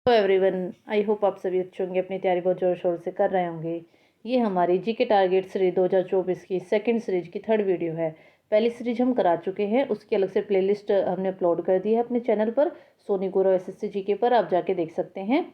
Hello everyone, I hope आप सभी अच्छे होंगे, अपनी तैयारी बहुत ज़ोर शोर से कर रहे होंगे। ये हमारी जीके टारगेट सीरीज 2024 की सेकंड सीरीज की थर्ड वीडियो है। पहली सीरीज हम करा चुके हैं, उसकी अलग से प्लेलिस्ट हमने अपलोड कर दी है अपने चैनल पर, सोनी गुरु एसएससी जीके पर, आप जाके देख सकते हैं।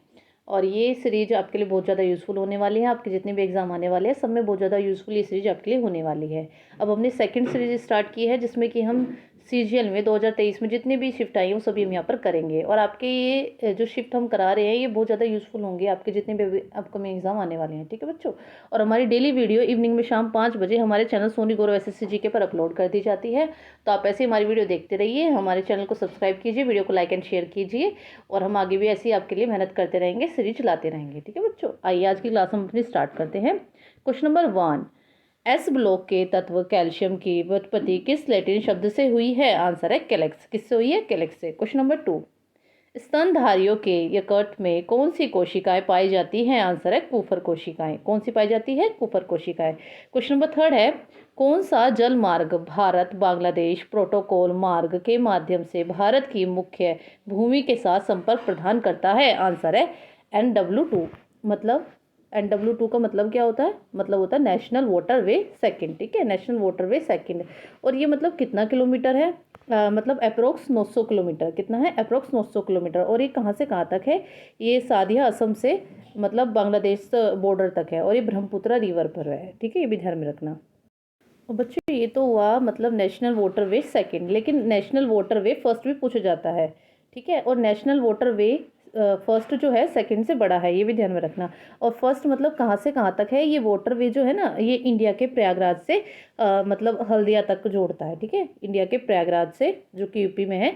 और ये सीरीज आपके लिए बहुत ज़्यादा यूज़फुल होने वाली है। आपके जितने भी एग्जाम आने वाले हैं सब में बहुत ज़्यादा यूज़फुल ये सीरीज आपके लिए होने वाली है। अब हमने सेकंड सीरीज स्टार्ट की है, जिसमें कि हम सीजीएल में 2023 में जितनी भी शिफ्ट आई हैं वो सभी हम यहाँ पर करेंगे। और आपके ये जो शिफ्ट हम करा रहे हैं ये बहुत ज़्यादा यूज़फुल होंगे आपके जितने भी अपकमिंग एग्जाम आने वाले हैं, ठीक है बच्चों। और हमारी डेली वीडियो इवनिंग में शाम 5 बजे हमारे चैनल सोनी गौरव एसएससी जीके पर अपलोड कर दी जाती है। तो आप ऐसे हमारी वीडियो देखते रहिए, हमारे चैनल को सब्सक्राइब कीजिए, वीडियो को लाइक एंड शेयर कीजिए, और हम आगे भी ऐसे ही आपके लिए मेहनत करते रहेंगे, सीरीज चलाते रहेंगे, ठीक है बच्चों। आइए आज की क्लास हम अपनी स्टार्ट करते हैं। क्वेश्चन नंबर 1, एस ब्लॉक के तत्व कैल्शियम की व्युत्पत्ति किस लैटिन शब्द से हुई है? आंसर है कैलेक्स। किससे हुई है? कैलेक्स से। क्वेश्चन नंबर 2, स्तनधारियों के यकृत में कौन सी कोशिकाएं पाई जाती हैं? आंसर है कुफर कोशिकाएं। कौन सी पाई जाती है? कुफर कोशिकाएं। क्वेश्चन नंबर 3 है, कौन सा जल मार्ग भारत बांग्लादेश प्रोटोकॉल मार्ग के माध्यम से भारत की मुख्य भूमि के साथ संपर्क प्रदान करता है? आंसर है NW2। मतलब NW2 का मतलब क्या होता है? मतलब होता है नेशनल वाटरवे सेकंड, ठीक है, नेशनल वाटरवे सेकंड। और ये मतलब कितना किलोमीटर है? मतलब अप्रोक्स 900 किलोमीटर। कितना है? Approx 900 kilometre. और ये कहाँ से कहाँ तक है? ये सादिया असम से मतलब बांग्लादेश बॉर्डर तक है, और ये ब्रह्मपुत्रा रिवर पर है, ठीक है, ये भी ध्यान में रखना। और बच्चों ये तो हुआ मतलब नेशनल वाटरवे सेकंड, लेकिन नेशनल वाटरवे फर्स्ट भी पूछा जाता है, ठीक है। और नेशनल वाटरवे फर्स्ट जो है सेकंड से बड़ा है, ये भी ध्यान में रखना। और फर्स्ट मतलब कहाँ से कहाँ तक है? ये वाटरवे जो है ना, ये इंडिया के प्रयागराज से मतलब हल्दिया तक जोड़ता है, ठीक है। इंडिया के प्रयागराज से, जो कि यूपी में है,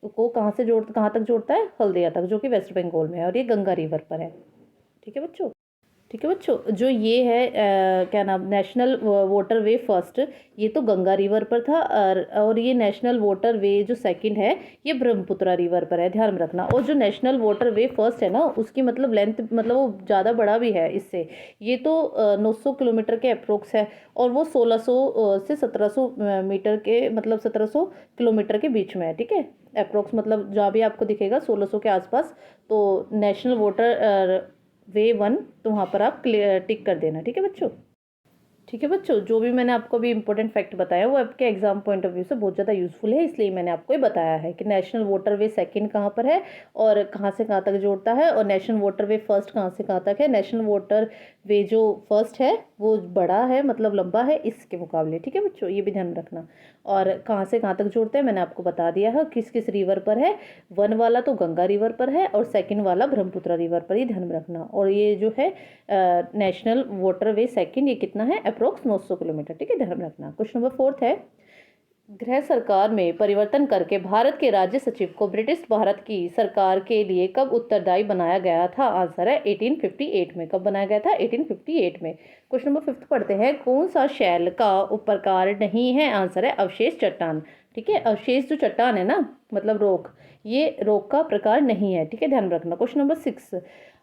को कहाँ तक जोड़ता है? हल्दिया तक, जो कि वेस्ट बंगाल में है, और ये गंगा रिवर पर है, ठीक है बच्चों। ठीक है बच्चों, जो ये है क्या नाम, नेशनल वाटरवे फर्स्ट, ये तो गंगा रिवर पर था, और ये नेशनल वाटरवे जो सेकंड है ये ब्रह्मपुत्रा रिवर पर है, ध्यान में रखना। और जो नेशनल वाटरवे फर्स्ट है ना, उसकी मतलब लेंथ मतलब वो ज़्यादा बड़ा भी है इससे। ये तो 900 किलोमीटर के अप्रोक्स है, और वो 1600 से 1700 मीटर के मतलब 1700 किलोमीटर के बीच में है, ठीक है, अप्रोक्स। मतलब जहाँ भी आपको दिखेगा 1600 के आसपास, तो नेशनल वाटर वे 1, तो वहाँ पर आप क्लियर टिक कर देना, ठीक है बच्चों। ठीक है बच्चों, जो भी मैंने आपको अभी इंपॉर्टेंट फैक्ट बताया वो आपके एग्जाम पॉइंट ऑफ व्यू से बहुत ज़्यादा यूजफुल है, इसलिए मैंने आपको ये बताया है कि नेशनल वाटरवे सेकंड कहाँ पर है और कहाँ से कहाँ तक जोड़ता है, और नेशनल वाटरवे फर्स्ट कहाँ से कहाँ तक है। नेशनल वाटरवे जो फर्स्ट है वो बड़ा है, मतलब लंबा है इसके मुकाबले, ठीक है बच्चों, ये भी ध्यान रखना। और कहाँ से कहाँ तक जोड़ते हैं मैंने आपको बता दिया है, किस किस रिवर पर है। 1 वाला तो गंगा रिवर पर है, और सेकंड वाला ब्रह्मपुत्रा रिवर पर, ये ध्यान में रखना। और ये जो है नेशनल वाटरवे सेकंड, ये कितना है? अप्रोक्स 900 किलोमीटर, ठीक है, ध्यान रखना। क्वेश्चन नंबर 4 है, गृह सरकार में परिवर्तन करके भारत के राज्य सचिव को ब्रिटिश भारत की सरकार के लिए कब उत्तरदायी बनाया गया था? आंसर है 1858 में। कब बनाया गया था? 1858 में। क्वेश्चन नंबर 5 पढ़ते हैं, कौन सा शैल का उपप्रकार नहीं है? आंसर है अवशेष चट्टान, ठीक है। अवशेष जो चट्टान है ना, मतलब रॉक, ये रॉक का प्रकार नहीं है, ठीक है, ध्यान रखना। क्वेश्चन नंबर 6,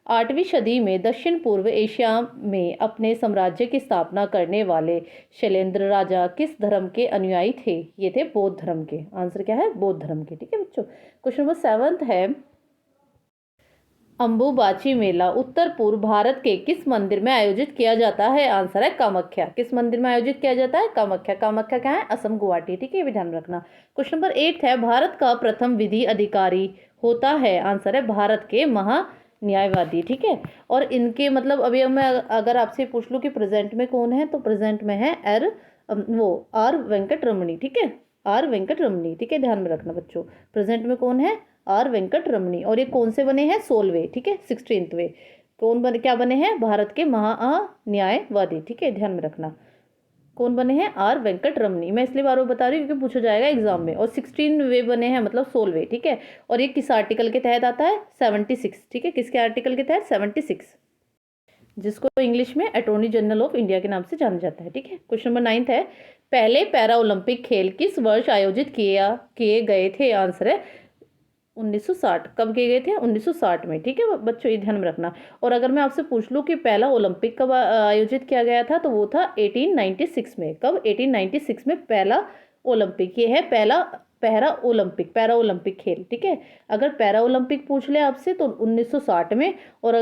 8वीं सदी में दक्षिण पूर्व एशिया में अपने साम्राज्य की स्थापना करने वाले शैलेंद्र राजा किस धर्म के अनुयायी थे? ये थे बौद्ध धर्म के। आंसर क्या है? बौद्ध धर्म के, ठीक है बच्चों। क्वेश्चन नंबर 7 है, अंबुबाची मेला उत्तर पूर्व भारत के किस मंदिर में आयोजित किया जाता है? आंसर है कामाख्या। किस मंदिर में आयोजित किया जाता है? कामाख्या। कामाख्या क्या है? असम गुवाहाटी, ठीक है, ये भी ध्यान रखना। क्वेश्चन नंबर 8 है, भारत का प्रथम विधि अधिकारी होता है? आंसर है भारत के महा न्यायवादी, ठीक है। और इनके मतलब अभी मैं अगर आपसे पूछ लूँ कि प्रेजेंट में कौन है, तो प्रेजेंट में है आर वेंकट रमणी, ठीक है, आर वेंकट रमणी, ठीक है, ध्यान में रखना बच्चों। प्रेजेंट में कौन है? आर वेंकट रमणी। और ये कौन से बने हैं? 16वें, ठीक है, 16वें। कौन बने, क्या बने हैं? भारत के महा न्यायवादी, ठीक है, ध्यान में रखना। कौन बने हैं? आर वेंकट रमणी। मैं इसलिए बार बार बता रही हूँ क्योंकि पूछा जाएगा एग्जाम में। और 16वें बने हैं, मतलब 16वें, ठीक है। और ये किस आर्टिकल के तहत आता है? 76, ठीक है, किसके आर्टिकल के तहत? 76, जिसको इंग्लिश में अटॉर्नी जनरल ऑफ इंडिया के नाम से जाना जाता है, ठीक है। क्वेश्चन नंबर 9 है, पहले पैरा ओलंपिक खेल किस वर्ष आयोजित किए गए थे? आंसर है 1960। कब किए गए थे? 1960 में, ठीक है बच्चों, ये ध्यान में रखना। और अगर मैं आपसे पूछ लूँ कि पहला ओलंपिक कब आयोजित किया गया था, तो वो था 1896 में। कब? 1896 में पहला ओलंपिक। ये है पहला पैरा ओलंपिक खेल, ठीक है। अगर पैरा ओलंपिक पूछ ले आपसे तो 1960 में, और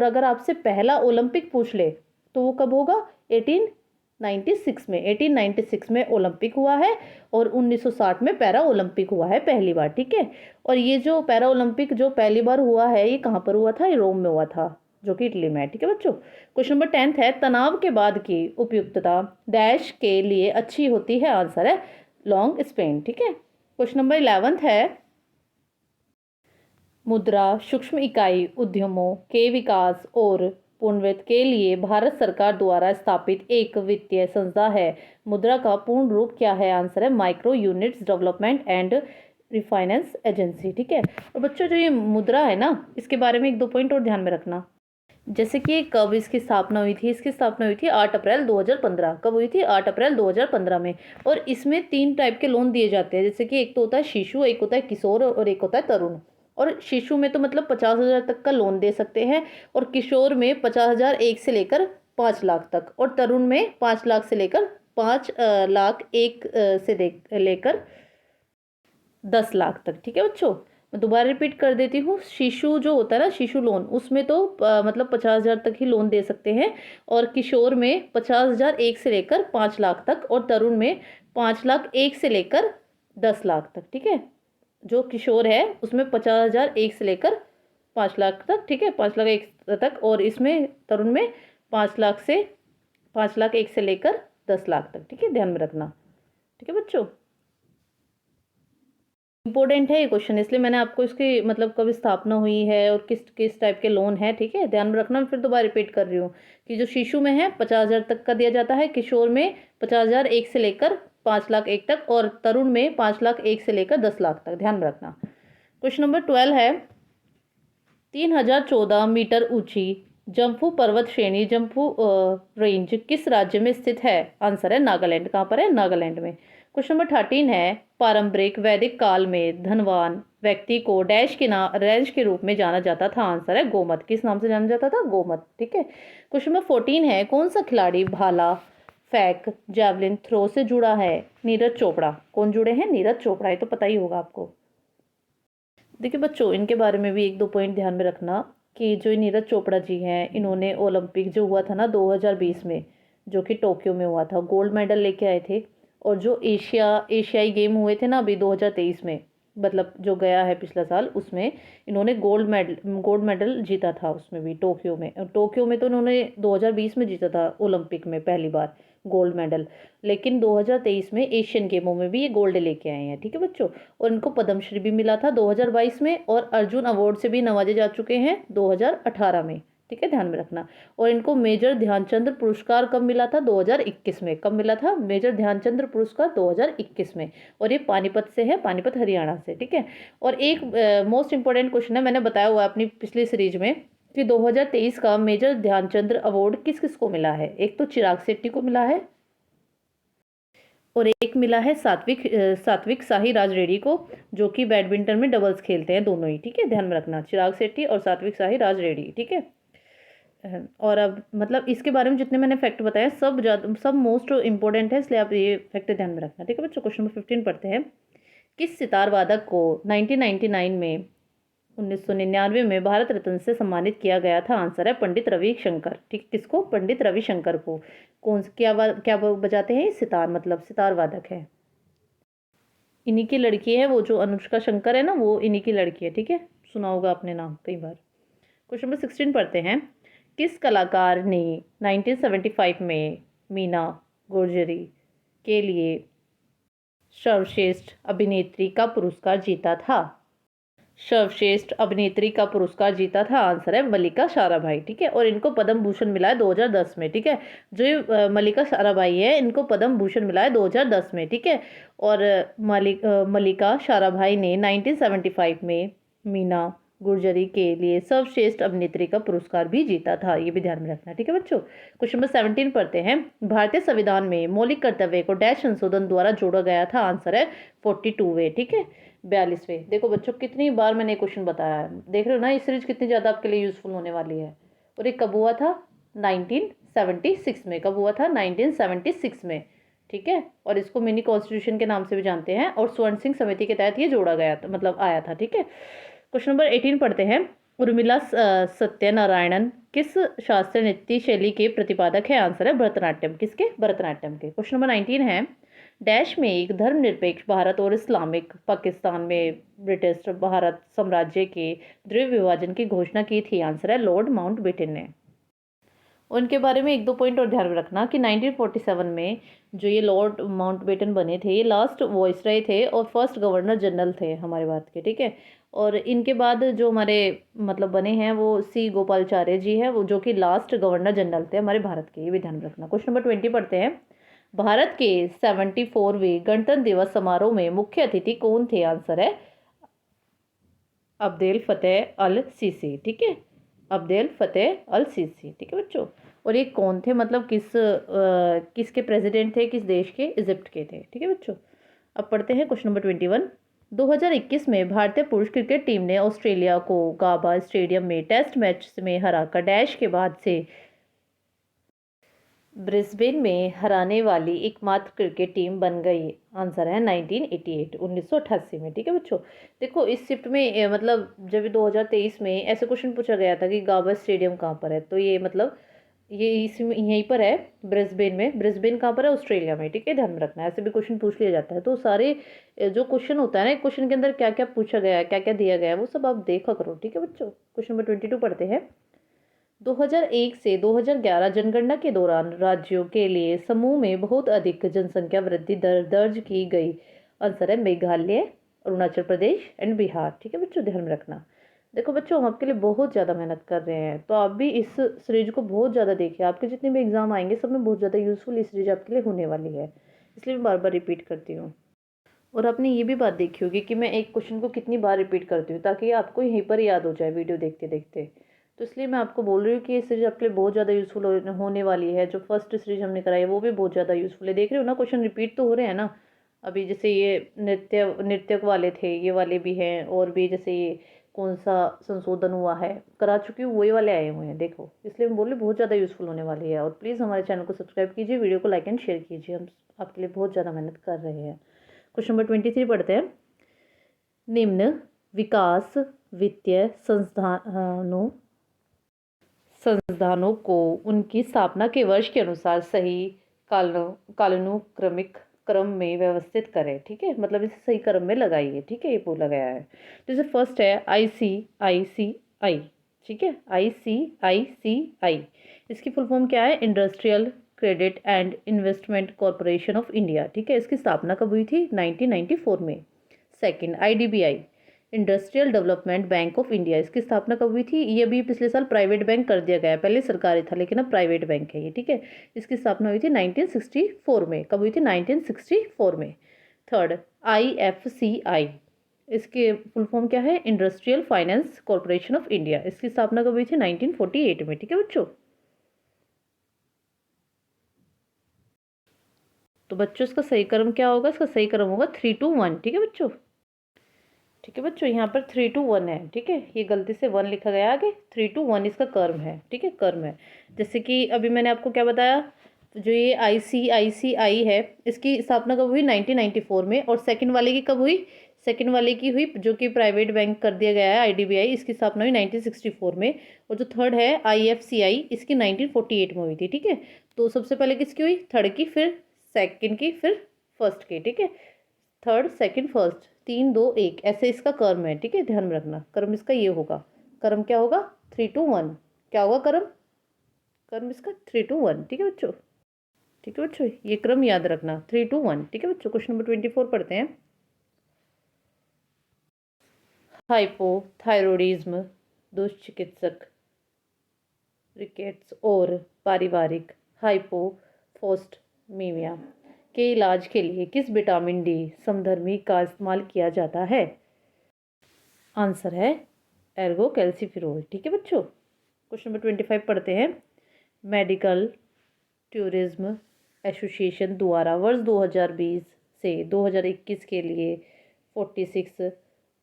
अगर आपसे पहला ओलंपिक पूछ ले तो वो कब होगा, 1896 में। 1896 में ओलंपिक हुआ है और 1960 में पैरा ओलंपिक हुआ है पहली बार, ठीक है। और ये जो पैरा ओलंपिक जो पहली बार हुआ है ये कहाँ पर हुआ था, ये रोम में हुआ था, जो कि इटली में है, ठीक है बच्चों। क्वेश्चन नंबर 10 है, तनाव के बाद की उपयुक्तता डैश के लिए अच्छी होती है, आंसर है लॉन्ग स्पेन, ठीक है। क्वेश्चन नंबर 11 है, मुद्रा सूक्ष्म इकाई उद्यमों के विकास और पुनर्वित्त के लिए भारत सरकार द्वारा स्थापित एक वित्तीय संस्था है। मुद्रा का पूर्ण रूप क्या है, आंसर है micro units development and refinance agency, ठीक है। और बच्चों जो ये मुद्रा है ना, इसके बारे में एक दो पॉइंट और ध्यान में रखना। जैसे कि कब इसकी स्थापना हुई थी, इसकी स्थापना हुई थी 8 अप्रैल 2015। कब हुई थी, 8 अप्रैल 2015 में। और इसमें 3 टाइप के लोन दिए जाते हैं, जैसे कि एक तो होता है शिशु, एक होता है किशोर और एक होता है तरुण। और शिशु में तो मतलब 50,000 तक का लोन दे सकते हैं, और किशोर में 50,000 एक से लेकर 5 लाख तक, और तरुण में 5 लाख से लेकर 5 लाख एक से लेकर 10 लाख तक, ठीक है बच्चों। मैं दोबारा रिपीट कर देती हूँ, शिशु जो होता है ना, शिशु लोन, उसमें तो मतलब 50,000 तक ही लोन दे सकते हैं, और किशोर में 50,000 एक से लेकर 5 लाख तक, और तरुण में 5 लाख एक से लेकर 10 लाख तक, ठीक है। जो किशोर है उसमें 50,000 एक से लेकर 5 लाख तक, ठीक है, 5 लाख एक तक, और इसमें तरुण में 5 लाख एक से लेकर 10 लाख तक, ठीक है, ध्यान में रखना, ठीक है बच्चों। इंपॉर्टेंट है ये क्वेश्चन, इसलिए मैंने आपको इसकी मतलब कब स्थापना हुई है और किस किस टाइप के लोन है, ठीक है, ध्यान में रखना। मैं फिर दोबारा रिपीट कर रही हूँ कि जो शिशु में है 50,000 तक का दिया जाता है, किशोर में 50,000 एक से लेकर 5 लाख एक तक, और तरुण में 5 लाख एक से लेकर 10 लाख तक, ध्यान में रखना। क्वेश्चन नंबर 12 है, 3014 मीटर ऊंची जम्फू पर्वत श्रेणी जम्फू रेंज किस राज्य में स्थित है, आंसर है नागालैंड। कहाँ पर है, नागालैंड में। क्वेश्चन नंबर 13 है, पारंपरिक वैदिक काल में धनवान व्यक्ति को डैश के रैंच के रूप में जाना जाता था, आंसर है गोमत। किस नाम से जाना जाता था, गोमत, ठीक है। क्वेश्चन नंबर 14 है, कौन सा खिलाड़ी भाला फेंक जैवलिन थ्रो से जुड़ा है, नीरज चोपड़ा। कौन जुड़े हैं, नीरज चोपड़ा, ये तो पता ही होगा आपको। देखिए बच्चों, इनके बारे में भी एक दो पॉइंट ध्यान में रखना कि जो नीरज चोपड़ा जी हैं, इन्होंने ओलंपिक जो हुआ था ना 2020 में, जो कि टोक्यो में हुआ था, गोल्ड मेडल लेके आए थे। और जो एशियाई गेम हुए थे ना अभी 2023 में, मतलब जो गया है पिछला साल, उसमें इन्होंने गोल्ड मेडल जीता था, उसमें भी टोक्यो में तो इन्होंने 2020 में जीता था ओलंपिक में पहली बार गोल्ड मेडल, लेकिन 2023 में एशियन गेमों में भी ये गोल्ड लेके आए हैं, ठीक है बच्चों। और इनको पद्मश्री भी मिला था 2022 में, और अर्जुन अवार्ड से भी नवाजे जा चुके हैं 2018 में, ठीक है, ध्यान में रखना। और इनको मेजर ध्यानचंद पुरस्कार कब मिला था, 2021 में। कब मिला था मेजर ध्यानचंद पुरस्कार, 2021 में। और ये पानीपत से है, पानीपत हरियाणा से, ठीक है। और एक मोस्ट इंपॉर्टेंट क्वेश्चन है, मैंने बताया हुआ है अपनी पिछली सीरीज में कि 2023 का मेजर ध्यानचंद अवार्ड किस किस को मिला है। एक तो चिराग शेट्टी को मिला है, और एक मिला है सात्विक साहिराज रेड्डी को, जो कि बैडमिंटन में डबल्स खेलते हैं दोनों ही, ठीक है, ध्यान में रखना, चिराग शेट्टी और सात्विक साहिराज रेड्डी, ठीक है। और अब मतलब इसके बारे में जितने मैंने फैक्ट बताए सब मोस्ट इंपॉर्टेंट है, इसलिए आप ये फैक्ट ध्यान में रखना, ठीक है बच्चों। क्वेश्चन नंबर 15 पढ़ते हैं, किस सितार वादक को 1999 में भारत रत्न से सम्मानित किया गया था, आंसर है पंडित रविशंकर, ठीक, किसको, पंडित रविशंकर को। क्या बजाते हैं, सितार, मतलब सितार वादक है। इन्हीं की लड़की है वो, जो अनुष्का शंकर है ना, वो इन्हीं की लड़की है, ठीक है, सुना होगा आपने नाम कई बार। क्वेश्चन नंबर 16 पढ़ते हैं, किस कलाकार ने 1975 में मीना गुरजरी के लिए सर्वश्रेष्ठ अभिनेत्री का पुरस्कार जीता था, सर्वश्रेष्ठ अभिनेत्री का पुरस्कार जीता था, आंसर है मल्लिका साराभाई, ठीक है। और इनको पद्म भूषण मिला है 2010 में, ठीक है। जो ये मल्लिका साराभाई है, इनको पद्म भूषण मिला है 2010 में, ठीक है। और मल्लिका साराभाई ने 1975 में मीना गुरजरी के लिए सर्वश्रेष्ठ अभिनेत्री का पुरस्कार भी जीता था, ये भी ध्यान में रखना, ठीक है बच्चों। क्वेश्चन नंबर 17 पढ़ते हैं, भारतीय संविधान में मौलिक कर्तव्य को डैश संशोधन द्वारा जोड़ा गया था, आंसर है 42वें, ठीक है, 42वें। देखो बच्चों, कितनी बार मैंने क्वेश्चन बताया है, देख रहे हो ना, ये सीरीज कितनी ज़्यादा आपके लिए यूजफुल होने वाली है। और ये कब हुआ था, 1976 में। कब हुआ था, 1976 में, ठीक है, और इसको मिनी कॉन्स्टिट्यूशन के नाम से भी जानते हैं, और स्वर्ण सिंह समिति के तहत ये जोड़ा गया था, मतलब आया था। ठीक है, क्वेश्चन नंबर 18 पढ़ते हैं। उर्मिला सत्यनारायणन किस शास्त्रीय नृत्य शैली के प्रतिपादक है? आंसर है भरतनाट्यम। किसके? भरतनाट्यम के। क्वेश्चन नंबर 19 है। डैश में एक धर्मनिरपेक्ष भारत और इस्लामिक पाकिस्तान में ब्रिटिश भारत साम्राज्य के द्विविभाजन विभाजन की घोषणा की थी? आंसर है लॉर्ड माउंटबेटन ने। उनके बारे में एक दो पॉइंट और ध्यान में रखना कि 1947 में जो ये लॉर्ड माउंटबेटन बने थे, ये लास्ट वॉइसरॉय थे और फर्स्ट गवर्नर जनरल थे हमारे भारत के। ठीक है, और इनके बाद जो हमारे मतलब बने हैं वो सी गोपालाचार्य जी हैं, वो जो कि लास्ट गवर्नर जनरल थे हमारे भारत के, ये भी ध्यान में रखना। क्वेश्चन नंबर 20 पढ़ते हैं। भारत के 74वें गणतंत्र दिवस समारोह में मुख्य अतिथि कौन थे? आंसर है अब्देल फतेह अल सीसी। ठीक है, अब्देल फतेह अल सीसी। ठीक है बच्चों, और ये कौन थे, मतलब किसके प्रेसिडेंट थे, किस देश के? इजिप्ट के थे। ठीक है बच्चों, अब पढ़ते हैं क्वेश्चन नंबर 21। 2021 में भारतीय पुरुष क्रिकेट टीम ने ऑस्ट्रेलिया को गाबा स्टेडियम में टेस्ट मैच में हराकर डैश के बाद से ब्रिस्बेन में हराने वाली एकमात्र क्रिकेट टीम बन गई? आंसर है 1988, 1988 में। ठीक है बच्चों, देखो इस शिफ्ट में मतलब जब 2023 में ऐसे क्वेश्चन पूछा गया था कि गाबा स्टेडियम कहाँ पर है, तो ये मतलब ये इसमें यहीं पर है, ब्रिस्बेन में। ब्रिस्बेन कहाँ पर है? ऑस्ट्रेलिया में। ठीक है, ध्यान में रखना है, ऐसे भी क्वेश्चन पूछ लिया जाता है। तो सारे जो क्वेश्चन होता है ना, क्वेश्चन के अंदर क्या क्या पूछा गया है, क्या क्या दिया गया है, वो सब आप देखा करो। ठीक है बच्चों, क्वेश्चन नंबर 22 पढ़ते हैं। 2001 से 2011 जनगणना के दौरान राज्यों के लिए समूह में बहुत अधिक जनसंख्या वृद्धि दर दर्ज की गई? आंसर है मेघालय, अरुणाचल प्रदेश एंड बिहार। ठीक है बच्चों, ध्यान में रखना। देखो बच्चों, हम आपके लिए बहुत ज़्यादा मेहनत कर रहे हैं, तो आप भी इस सीरीज को बहुत ज़्यादा देखिए। आपके जितने भी एग्जाम आएंगे सब में बहुत ज़्यादा यूजफुल ये सीरीज आपके लिए होने वाली है, इसलिए मैं बार बार रिपीट करती हूँ। और आपने ये भी बात देखी होगी कि मैं एक क्वेश्चन को कितनी बार रिपीट करती हूँ, ताकि आपको यहीं पर याद हो जाए वीडियो देखते देखते। तो इसलिए मैं आपको बोल रही हूँ कि ये सीरीज आपके लिए बहुत ज़्यादा यूजफुल होने वाली है। जो फर्स्ट सीरीज हमने कराई है वो भी बहुत ज़्यादा यूजफुल है। देख रहे हो ना, क्वेश्चन रिपीट तो हो रहे हैं ना। अभी जैसे ये नृत्यक वाले थे, ये वाले भी हैं, और भी जैसे ये कौन सा संशोधन हुआ है करा चुकी हूँ, वही वाले आए हुए हैं। देखो, इसलिए मैं बोल रही बहुत ज़्यादा यूजफुल होने वाली है। और प्लीज़ हमारे चैनल को सब्सक्राइब कीजिए, वीडियो को लाइक एंड शेयर कीजिए, हम आपके लिए बहुत ज़्यादा मेहनत कर रहे हैं। क्वेश्चन नंबर 23 पढ़ते हैं। निम्न विकास वित्तीय संस्थानों को उनकी स्थापना के वर्ष के अनुसार सही कालानुक्रमिक क्रम में व्यवस्थित करें। ठीक है, मतलब इसे सही क्रम में लगाइए। ठीक है, ये बोला गया है। जैसे फर्स्ट है ICICI। ठीक है, ICICI, इसकी फुल फॉर्म क्या है? Industrial credit and investment corporation of India. ठीक है, इसकी स्थापना कब हुई थी? 1994 में। Second, IDBI, industrial development bank of India, इसकी स्थापना कब हुई थी? ये भी पिछले साल प्राइवेट बैंक कर दिया गया है, पहले सरकारी था लेकिन अब प्राइवेट बैंक है ये। ठीक है, इसकी स्थापना हुई थी 1964 में। कब हुई थी? 1964 में। थर्ड, IFCI, इसके फुल फॉर्म क्या है? Industrial finance corporation of India, इसकी स्थापना कब हुई थी? 1948 में। ठीक है बच्चों, तो बच्चों इसका सही क्रम क्या होगा? इसका सही क्रम होगा 3 to 1। ठीक है बच्चों, ठीक है बच्चों, यहाँ पर 3 to 1 है। ठीक है, ये गलती से 1 लिखा गया आगे, 3 to 1 इसका कर्म है। ठीक है, कर्म है। जैसे कि अभी मैंने आपको क्या बताया, जो ये ICICI है, इसकी स्थापना कब हुई? 1994 में। और सेकंड वाले की कब हुई? सेकंड वाले की हुई, जो कि प्राइवेट बैंक कर दिया गया है, IDBI, इसकी स्थापना हुई 1964 में। और जो थर्ड है IFCI, इसकी 1948 में हुई थी। ठीक है, तो सबसे पहले किसकी हुई? थर्ड की, फिर सेकंड की, फिर फर्स्ट की। ठीक है, थर्ड सेकंड फर्स्ट, 3 2 1, ऐसे इसका कर्म है। ठीक है, ध्यान में रखना, कर्म इसका ये होगा। कर्म क्या होगा? 3 to 1। क्या होगा कर्म? कर्म इसका 3 to 1। ठीक है बच्चों, ठीक है बच्चों, ये क्रम याद रखना, 3 to 1। ठीक है बच्चों, क्वेश्चन नंबर 24 पढ़ते हैं। हाइपोथायरॉयडिज्म, दुष्चिकित्सक रिकेट्स और पारिवारिक हाइपोफोस्टमीमिया के इलाज के लिए किस विटामिन डी समधर्मी का इस्तेमाल किया जाता है? आंसर है एर्गो कैल्सीफिरोल। ठीक है बच्चों, क्वेश्चन नंबर 25 पढ़ते हैं। मेडिकल टूरिज्म एसोसिएशन द्वारा वर्ष 2020 से 2021 के लिए 46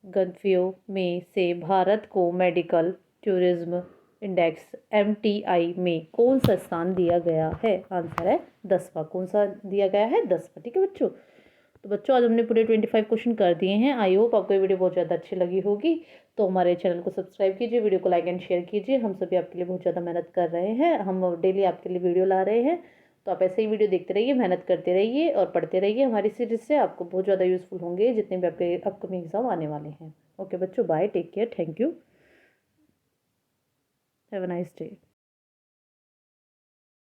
गंतव्यों में से भारत को मेडिकल टूरिज्म इंडेक्स MTI में कौन सा स्थान दिया गया है? आंसर है 10वां। कौन सा दिया गया है? 10वां। ठीक है बच्चों, तो बच्चों आज हमने पूरे 25 क्वेश्चन कर दिए हैं। आई होप आपको ये वीडियो बहुत ज़्यादा अच्छी लगी होगी। तो हमारे चैनल को सब्सक्राइब कीजिए, वीडियो को लाइक एंड शेयर कीजिए। हम सभी आपके लिए बहुत ज़्यादा मेहनत कर रहे हैं, हम डेली आपके लिए वीडियो ला रहे हैं। तो आप ऐसे ही वीडियो देखते रहिए, मेहनत करते रहिए और पढ़ते रहिए। हमारी सीरीज से आपको बहुत ज़्यादा यूज़फुल होंगे जितने भी आपके अपकमिंग एग्जाम आने वाले हैं। ओके बच्चों, bye, take care, thank you, have a nice day.